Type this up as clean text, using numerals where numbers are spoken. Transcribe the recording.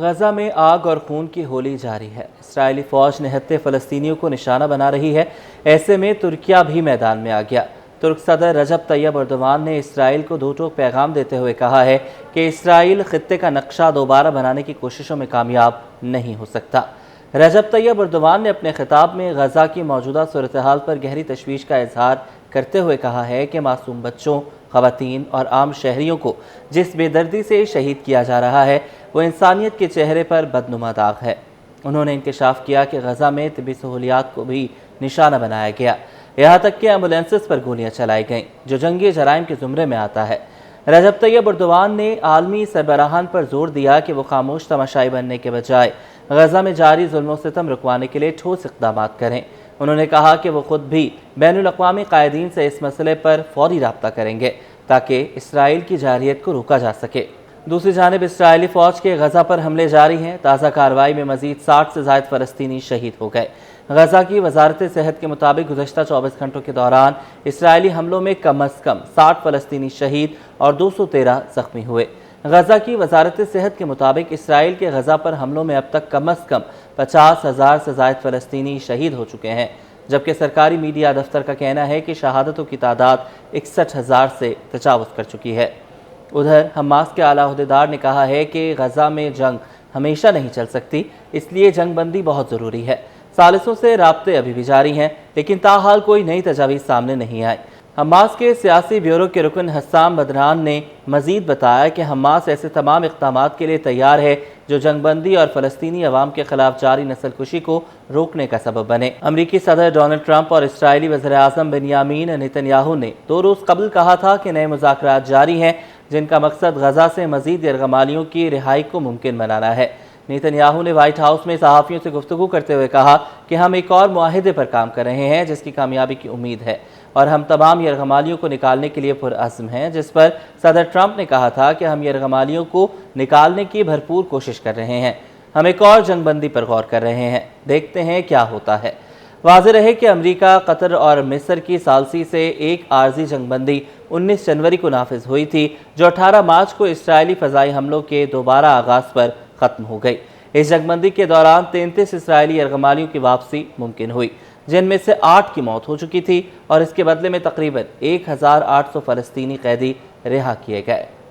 غزہ میں آگ اور خون کی ہولی جاری ہے۔ اسرائیلی فوج نہتے فلسطینیوں کو نشانہ بنا رہی ہے۔ ایسے میں ترکیہ بھی میدان میں آ گیا۔ ترک صدر رجب طیب اردوان نے اسرائیل کو دو ٹوک پیغام دیتے ہوئے کہا ہے کہ اسرائیل خطے کا نقشہ دوبارہ بنانے کی کوششوں میں کامیاب نہیں ہو سکتا۔ رجب طیب اردوان نے اپنے خطاب میں غزہ کی موجودہ صورتحال پر گہری تشویش کا اظہار کرتے ہوئے کہا ہے کہ معصوم بچوں، خواتین اور عام شہریوں کو جس بے دردی سے شہید کیا جا رہا ہے وہ انسانیت کے چہرے پر بدنما داغ ہے۔ انہوں نے انکشاف کیا کہ غزہ میں طبی سہولیات کو بھی نشانہ بنایا گیا، یہاں تک کہ ایمبولینسز پر گولیاں چلائی گئیں، جو جنگی جرائم کے زمرے میں آتا ہے۔ رجب طیب اردوان نے عالمی سربراہان پر زور دیا کہ وہ خاموش تماشائی بننے کے بجائے غزہ میں جاری ظلم و ستم رکوانے کے لیے ٹھوس اقدامات کریں۔ انہوں نے کہا کہ وہ خود بھی بین الاقوامی قائدین سے اس مسئلے پر فوری رابطہ کریں گے تاکہ اسرائیل کی جارحیت کو روکا جا سکے۔ دوسری جانب اسرائیلی فوج کے غزہ پر حملے جاری ہیں۔ تازہ کارروائی میں مزید 60 سے زائد فلسطینی شہید ہو گئے۔ غزہ کی وزارت صحت کے مطابق گزشتہ 24 گھنٹوں کے دوران اسرائیلی حملوں میں کم از کم 60 فلسطینی شہید اور 213 زخمی ہوئے۔ غزہ کی وزارت صحت کے مطابق اسرائیل کے غزہ پر حملوں میں اب تک کم از کم 50,000 سے زائد فلسطینی شہید ہو چکے ہیں، جبکہ سرکاری میڈیا دفتر کا کہنا ہے کہ شہادتوں کی تعداد 61,000 سے تجاوز کر چکی ہے۔ ادھر حماس کے اعلیٰ عہدیدار نے کہا ہے کہ غزہ میں جنگ ہمیشہ نہیں چل سکتی، اس لیے جنگ بندی بہت ضروری ہے۔ ثالثوں سے رابطے ابھی بھی جاری ہیں، لیکن تاحال کوئی نئی تجاویز سامنے نہیں آئی۔ حماس کے سیاسی بیورو کے رکن حسام بدران نے مزید بتایا کہ حماس ایسے تمام اقدامات کے لیے تیار ہے جو جنگ بندی اور فلسطینی عوام کے خلاف جاری نسل کشی کو روکنے کا سبب بنے۔ امریکی صدر ڈونلڈ ٹرمپ اور اسرائیلی وزیر اعظم بنیامین نیتن نے 2 روز قبل کہا تھا کہ نئے مذاکرات جاری ہیں جن کا مقصد غزہ سے مزید یرغمالیوں کی رہائی کو ممکن بنانا ہے۔ نیتن نے وائٹ ہاؤس میں صحافیوں سے گفتگو کرتے ہوئے کہا کہ ہم ایک اور معاہدے پر کام کر رہے ہیں جس کی کامیابی کی امید ہے، اور ہم تمام یرغمالیوں کو نکالنے کے لیے پرعزم ہیں، جس پر صدر ٹرمپ نے کہا تھا کہ ہم یرغمالیوں کو نکالنے کی بھرپور کوشش کر رہے ہیں، ہم ایک اور جنگ بندی پر غور کر رہے ہیں، دیکھتے ہیں کیا ہوتا ہے۔ واضح رہے کہ امریکہ، قطر اور مصر کی ثالثی سے ایک عارضی جنگ بندی 19 جنوری کو نافذ ہوئی تھی، جو 18 مارچ کو اسرائیلی فضائی حملوں کے دوبارہ آغاز پر ختم ہو گئی۔ اس جنگ بندی کے دوران 33 اسرائیلی یرغمالیوں کی واپسی ممکن ہوئی، جن میں سے 8 کی موت ہو چکی تھی، اور اس کے بدلے میں تقریباً 1,800 فلسطینی قیدی رہا کیے گئے۔